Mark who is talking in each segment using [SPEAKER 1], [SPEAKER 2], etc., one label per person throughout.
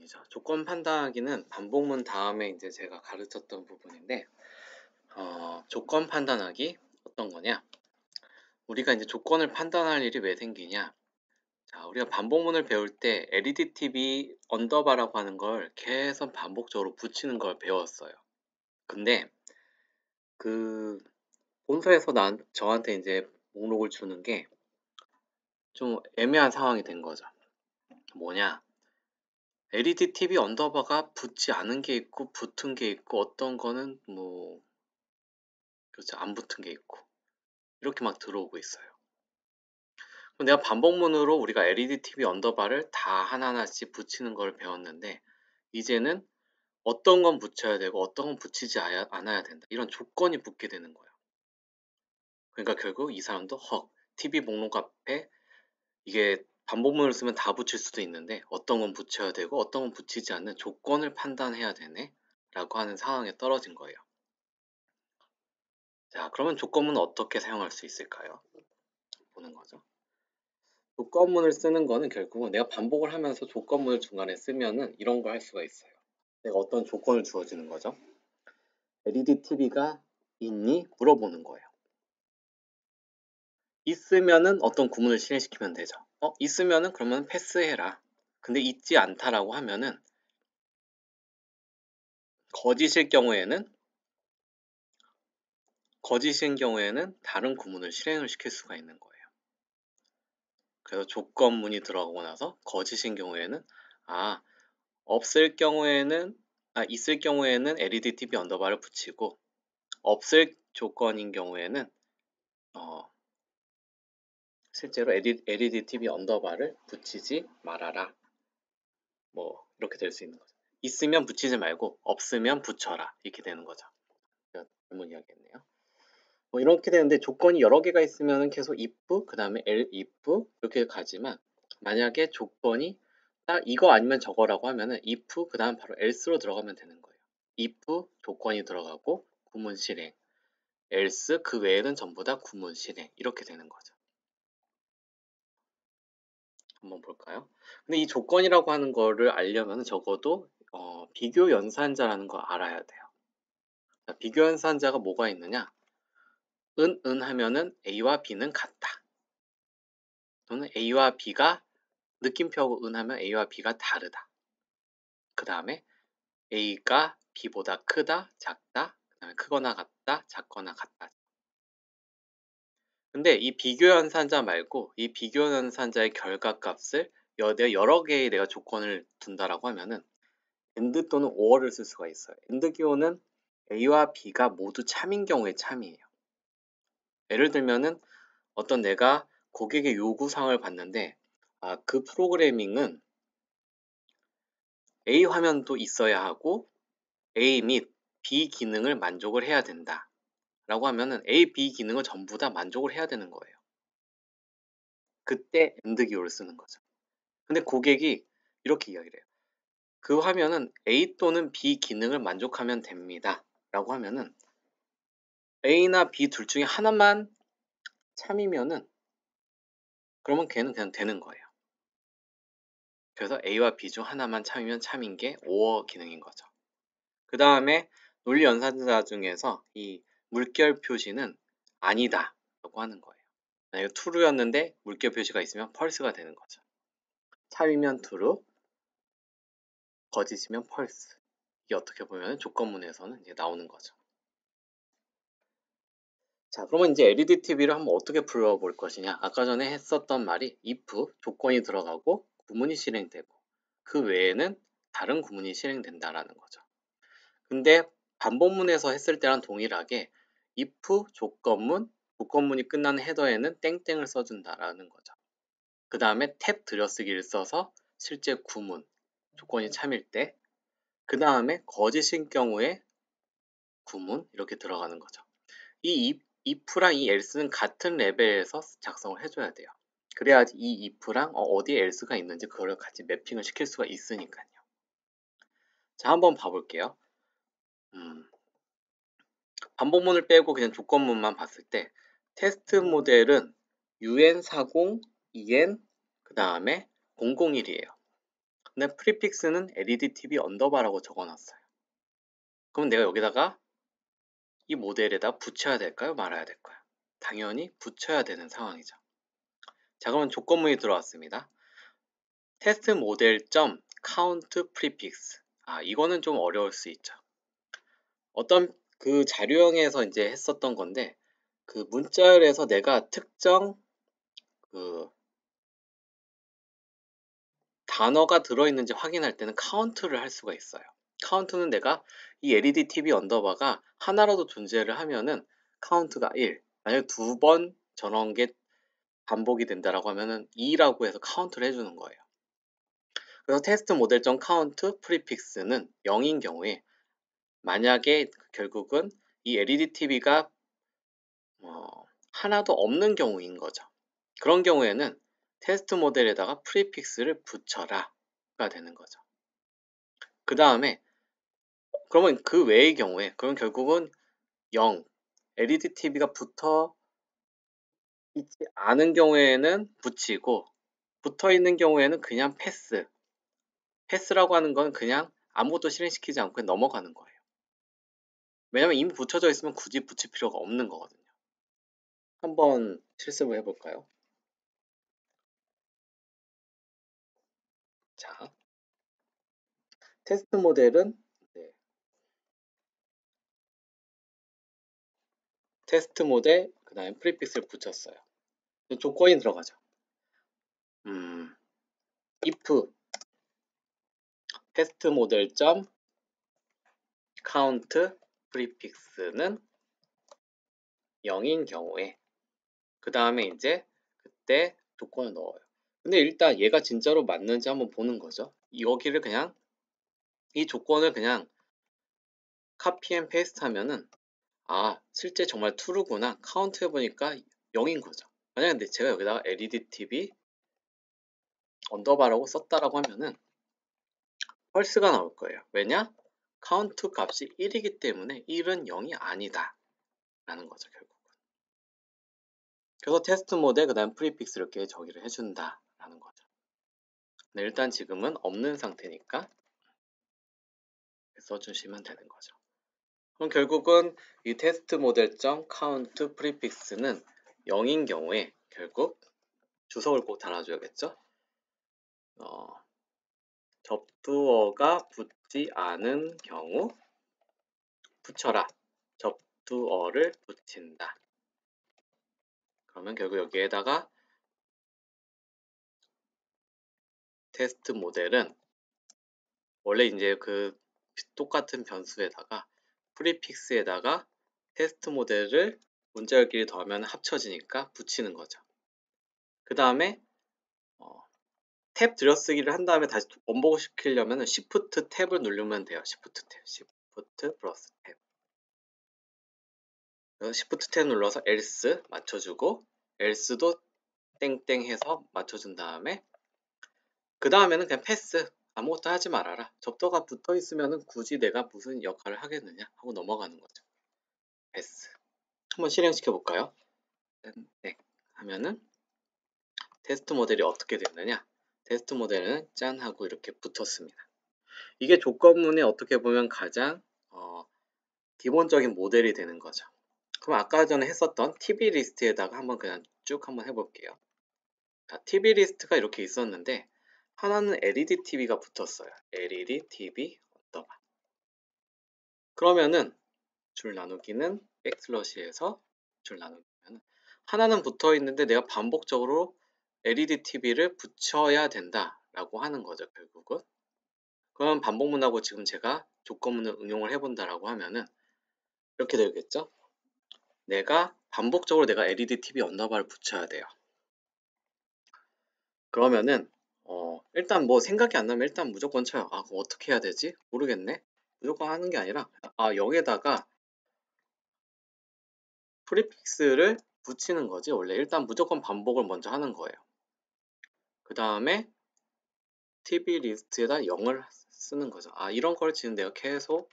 [SPEAKER 1] 부분이죠. 조건 판단하기는 반복문 다음에 이제 제가 가르쳤던 부분인데, 조건 판단하기 어떤 거냐? 우리가 이제 조건을 판단할 일이 왜 생기냐? 자, 우리가 반복문을 배울 때 additive 언더바라고 하는 걸 계속 반복적으로 붙이는 걸 배웠어요. 근데 그 본서에서 저한테 이제 목록을 주는 게 좀 애매한 상황이 된 거죠. 뭐냐? additive 언더바가 붙지 않은 게 있고 붙은 게 있고 어떤 거는 뭐 그렇죠, 안 붙은 게 있고 이렇게 막 들어오고 있어요. 그럼 내가 반복문으로 우리가 additive 언더바를 다 하나하나씩 붙이는 걸 배웠는데, 이제는 어떤 건 붙여야 되고 어떤 건 붙이지 않아야 된다, 이런 조건이 붙게 되는 거예요. 그러니까 결국 이 사람도 TV 목록 앞에 이게 반복문을 쓰면 다 붙일 수도 있는데 어떤 건 붙여야 되고 어떤 건 붙이지 않는 조건을 판단해야 되네 라고 하는 상황에 떨어진 거예요. 자, 그러면 조건문은 어떻게 사용할 수 있을까요? 보는 거죠. 조건문을 쓰는 거는 결국은 내가 반복을 하면서 조건문을 중간에 쓰면은 이런 걸 할 수가 있어요. 내가 어떤 조건을 주어지는 거죠. LEDTV가 있니? 물어보는 거예요. 있으면은 어떤 구문을 실행시키면 되죠. 있으면은 그러면 패스해라. 근데 있지 않다라고 하면은 거짓일 경우에는 다른 구문을 실행을 시킬 수가 있는 거예요. 그래서 조건문이 들어가고 나서 거짓인 경우에는 있을 경우에는 LEDTV 언더바를 붙이고, 없을 조건인 경우에는 실제로 LEDTV 언더바를 붙이지 말아라. 뭐 이렇게 될 수 있는 거죠. 있으면 붙이지 말고 없으면 붙여라, 이렇게 되는 거죠. 잘못 이야기했네요. 뭐 이렇게 되는데, 조건이 여러 개가 있으면 계속 if, 그 다음에 elif 이렇게 가지만, 만약에 조건이 딱 이거 아니면 저거라고 하면은 if 그 다음 바로 else로 들어가면 되는 거예요. if 조건이 들어가고 구문 실행, else 그 외에는 전부 다 구문 실행, 이렇게 되는 거죠. 한번 볼까요? 근데 이 조건이라고 하는 거를 알려면 적어도 비교 연산자라는 거 알아야 돼요. 자, 비교 연산자가 뭐가 있느냐? 은 하면은 A와 B는 같다. 또는 A와 B가 느낌표하고 은 하면 A와 B가 다르다. 그 다음에 A가 B보다 크다, 작다, 그 다음에 크거나 같다, 작거나 같다. 근데 이 비교 연산자 말고 이 비교 연산자의 결과값을 여러 개의 내가 조건을 둔다라고 하면은 and 또는 or를 쓸 수가 있어요. and 기호는 A와 B가 모두 참인 경우에 참이에요. 예를 들면은 어떤 내가 고객의 요구사항을 봤는데, 그 프로그래밍은 A 화면도 있어야 하고 A 및 B 기능을 만족을 해야 된다 라고 하면은 A, B 기능을 전부 다 만족을 해야 되는 거예요. 그때 and 기호를 쓰는 거죠. 근데 고객이 이렇게 이야기를 해요. 그 화면은 A 또는 B 기능을 만족하면 됩니다 라고 하면은 A나 B 둘 중에 하나만 참이면은 그러면 걔는 그냥 되는 거예요. 그래서 A와 B 중 하나만 참이면 참인 게 or 기능인 거죠. 그 다음에 논리 연산자 중에서 이 물결 표시는 아니다 라고 하는 거예요. 만약에 true였는데 물결 표시가 있으면 false가 되는 거죠. 참이면 true, 거짓이면 false. 이게 어떻게 보면 조건문에서는 이제 나오는 거죠. 자, 그러면 이제 LEDTV를 한번 어떻게 불러볼 것이냐. 아까 전에 했었던 말이 if 조건이 들어가고 구문이 실행되고 그 외에는 다른 구문이 실행된다라는 거죠. 근데 반복문에서 했을 때랑 동일하게 if 조건문이 끝나는 헤더에는 땡땡을 써준다라는 거죠. 그 다음에 탭 들여쓰기를 써서 실제 구문, 조건이 참일 때, 그 다음에 거짓인 경우에 구문, 이렇게 들어가는 거죠. 이 if랑 이 else는 같은 레벨에서 작성을 해줘야 돼요. 그래야지 이 if랑 어디에 else가 있는지 그걸 같이 매핑을 시킬 수가 있으니까요. 자, 한번 봐볼게요. 반복문을 빼고 그냥 조건문만 봤을 때 테스트 모델은 UN40, EN, 그 다음에 001이에요. 근데 프리픽스는 LEDTV 언더바라고 적어놨어요. 그럼 내가 여기다가 이 모델에다 붙여야 될까요? 말아야 될까요? 당연히 붙여야 되는 상황이죠. 자, 그러면 조건문이 들어왔습니다. 테스트 모델 점 카운트 프리픽스. 이거는 좀 어려울 수 있죠. 어떤 그 자료형에서 이제 했었던 건데, 그 문자열에서 내가 특정 그 단어가 들어있는지 확인할 때는 카운트를 할 수가 있어요. 카운트는 내가 이 LED TV 언더바가 하나라도 존재를 하면은 카운트가 1, 만약에 2번 저런 게 반복이 된다라고 하면은 2라고 해서 카운트를 해주는 거예요. 그래서 테스트 모델.count 카운트 프리픽스는 0인 경우에 만약에 결국은 이 LED TV가 하나도 없는 경우인 거죠. 그런 경우에는 테스트 모델에다가 프리픽스를 붙여라가 되는 거죠. 그 다음에 그러면 그 외의 경우에 그럼 결국은 0, LED TV가 붙어 있지 않은 경우에는 붙이고 붙어 있는 경우에는 그냥 패스. 패스라고 하는 건 그냥 아무것도 실행시키지 않고 넘어가는 거예요. 왜냐면 이미 붙여져 있으면 굳이 붙일 필요가 없는 거거든요. 한번 실습을 해볼까요? 자, 테스트 모델은 테스트 모델 그 다음에 프리픽스를 붙였어요. 조건이 들어가죠. if 테스트 모델 점 count 프리픽스는 0인 경우에 그 다음에 이제 그때 조건을 넣어요. 근데 일단 얘가 진짜로 맞는지 한번 보는 거죠. 여기를 그냥 이 조건을 그냥 카피 앤 페이스트 하면은 실제 정말 true구나 카운트 해보니까 0인 거죠. 만약에 근데 제가 여기다가 LED TV 언더바라고 썼다라고 하면은 펄스가 나올 거예요. 왜냐? 카운트 값이 1이기 때문에 1은 0이 아니다 라는 거죠, 결국은. 그래서 테스트 모델 그 다음 프리픽스 이렇게 저기를 해준다 라는 거죠. 네, 일단 지금은 없는 상태니까 써주시면 되는 거죠. 그럼 결국은 이 테스트 모델.count 카운트 프리픽스는 0인 경우에 결국 주석을 꼭 달아줘야겠죠. 접두어가 붙지 않은 경우 붙여라. 접두어를 붙인다. 그러면 결국 여기에다가 테스트 모델은 원래 이제 그 똑같은 변수에다가 프리픽스에다가 테스트 모델을 문자열끼리 더하면 합쳐지니까 붙이는 거죠. 그 다음에 탭 들여쓰기를 한 다음에 다시 원복을 시키려면 Shift 탭을 누르면 돼요. Shift 탭, Shift 플러스 탭. 그래서 Shift 탭 눌러서 else 맞춰주고 else도 땡땡 해서 맞춰준 다음에 그 다음에는 그냥 패스 아무것도 하지 말아라. 접도가 붙어 있으면 굳이 내가 무슨 역할을 하겠느냐 하고 넘어가는 거죠. 패스. 한번 실행시켜 볼까요? 네. 하면은 테스트 모델이 어떻게 됐느냐? 테스트 모델은 짠 하고 이렇게 붙었습니다. 이게 조건문에 어떻게 보면 가장 기본적인 모델이 되는 거죠. 그럼 아까 전에 했었던 TV 리스트에다가 한번 그냥 쭉 한번 해볼게요. 자, TV 리스트가 이렇게 있었는데 하나는 LED TV가 붙었어요. LED TV 언더바. 그러면은 줄 나누기는 백슬러시에서 줄 나누기면 하나는 붙어 있는데 내가 반복적으로 LED TV를 붙여야 된다라고 하는 거죠, 결국은. 그럼 반복문하고 지금 제가 조건문을 응용을 해본다라고 하면은 이렇게 되겠죠? 반복적으로 내가 LED TV 언더바를 붙여야 돼요. 그러면은 일단 뭐 생각이 안 나면 일단 무조건 쳐요. 그럼 어떻게 해야 되지? 모르겠네. 무조건 하는 게 아니라 여기에다가 프리픽스를 붙이는 거지. 원래 일단 무조건 반복을 먼저 하는 거예요. 그 다음에 TV 리스트에다 0을 쓰는 거죠. 이런 걸 지금 내가 계속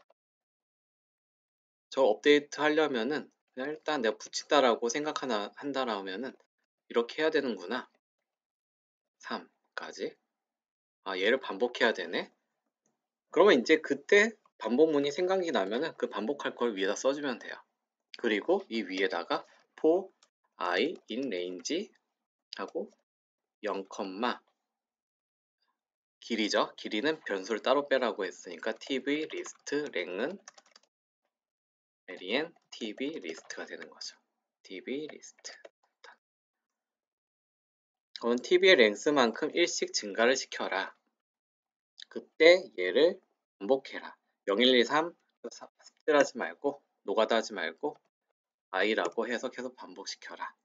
[SPEAKER 1] 저 업데이트 하려면은 그냥 일단 내가 붙인다라고 한다라면은 이렇게 해야 되는구나. 3까지 얘를 반복해야 되네. 그러면 이제 그때 반복문이 생각이 나면은 그 반복할 걸 위에다 써주면 돼요. 그리고 이 위에다가 for i in range 하고 0, 길이죠. 길이는 변수를 따로 빼라고 했으니까 tv list 랭은 len tv list가 되는 거죠. tv list. 그건 tv의 랭스만큼 1씩 증가를 시켜라. 그때 얘를 반복해라. 0, 1, 2, 3 삭제하지 말고 노가다 하지 말고 i라고 해서 계속 반복시켜라.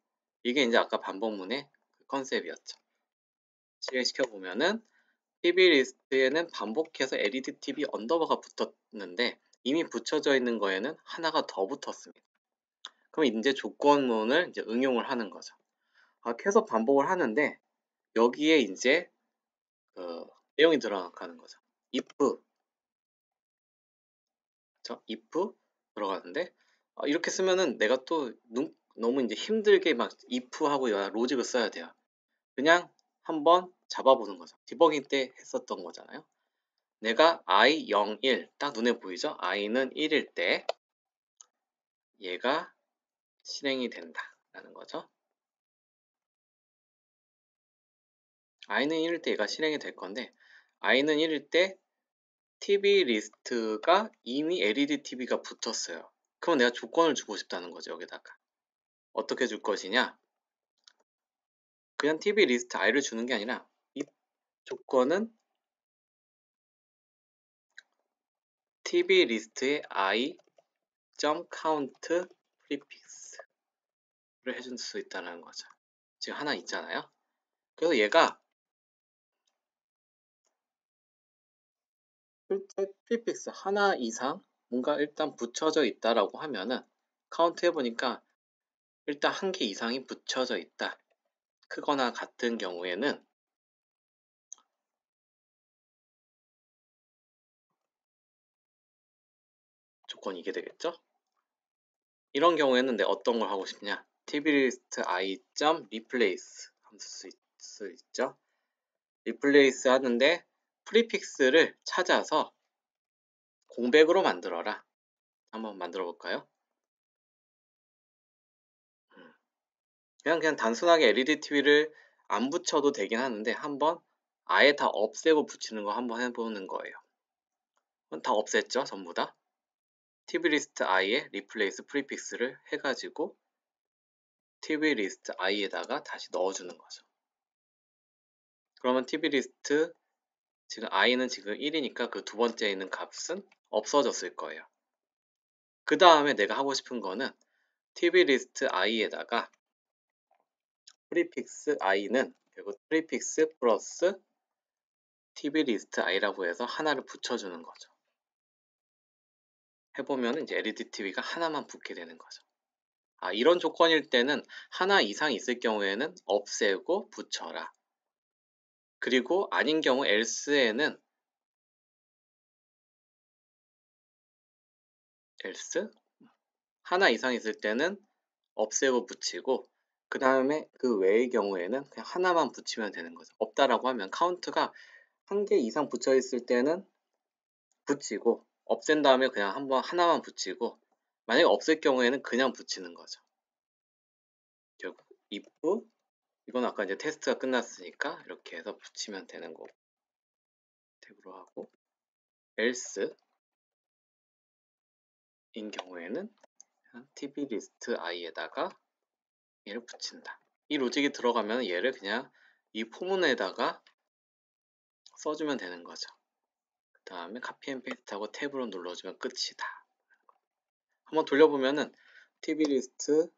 [SPEAKER 1] 이게 이제 아까 반복문의 컨셉이었죠. 실행시켜 보면은 tv 리스트에는 반복해서 led tv 언더바가 붙었는데 이미 붙여져 있는 거에는 하나가 더 붙었습니다. 그럼 이제 조건문을 이제 응용을 하는 거죠. 계속 반복을 하는데 여기에 이제 내용이 들어가는 거죠. if if 들어가는데 이렇게 쓰면은 내가 또 너무 이제 힘들게 막 if하고 로직을 써야 돼요. 그냥 한번 잡아보는 거죠. 디버깅 때 했었던 거잖아요. 내가 i 0, 1 딱 눈에 보이죠? i는 1일 때 얘가 실행이 된다라는 거죠. i는 1일 때 얘가 실행이 될 건데 i는 1일 때 TV 리스트가 이미 LED TV가 붙었어요. 그럼 내가 조건을 주고 싶다는 거죠. 여기다가 어떻게 줄 것이냐? 그냥 TV 리스트 i를 주는 게 아니라 이 조건은 TV 리스트의 i.count prefix를 해줄 수 있다는 거죠. 지금 하나 있잖아요. 그래서 얘가 실제 prefix 하나 이상 뭔가 일단 붙여져 있다라고 하면은 카운트 해보니까 일단 한 개 이상이 붙여져 있다. 크거나 같은 경우에는 조건이 이게 되겠죠? 이런 경우에는 내가 어떤 걸 하고 싶냐? tvlist i.replace 하면 쓸 수 있죠? replace 하는데 프리픽스를 찾아서 공백으로 만들어라. 한번 만들어 볼까요? 그냥 단순하게 LED TV를 안 붙여도 되긴 하는데 한번 아예 다 없애고 붙이는 거 한번 해보는 거예요. 다 없앴죠? 전부 다. tvlist i에 replace prefix를 해가지고 tvlist i에다가 다시 넣어주는 거죠. 그러면 tvlist 지금 i는 지금 1이니까 그 두 번째에 있는 값은 없어졌을 거예요. 그 다음에 내가 하고 싶은 거는 tvlist i에다가 prefix i는 결국 prefix 플러스 tvlist i라고 해서 하나를 붙여주는 거죠. 해보면 이제 LED TV가 하나만 붙게 되는 거죠. 이런 조건일 때는 하나 이상 있을 경우에는 없애고 붙여라. 그리고 아닌 경우 else에는 else 하나 이상 있을 때는 없애고 붙이고 그 다음에 그 외의 경우에는 그냥 하나만 붙이면 되는 거죠. 없다라고 하면 카운트가 한 개 이상 붙여 있을 때는 붙이고 없앤 다음에 그냥 한번 하나만 붙이고 만약에 없을 경우에는 그냥 붙이는 거죠. 결국 if 이건 아까 이제 테스트가 끝났으니까 이렇게 해서 붙이면 되는 거고 탭으로 하고 else 인 경우에는 tv 리스트 i에다가 얘를 붙인다. 이 로직이 들어가면 얘를 그냥 이 포문에다가 써주면 되는 거죠. 그 다음에 카피 앤 페이스트하고 탭으로 눌러주면 끝이다. 한번 돌려보면은 tv 리스트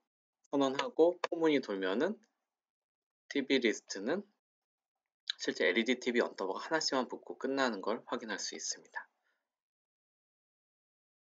[SPEAKER 1] 선언하고 포문이 돌면은 tv 리스트는 실제 LED TV 언더바가 하나씩만 붙고 끝나는 걸 확인할 수 있습니다.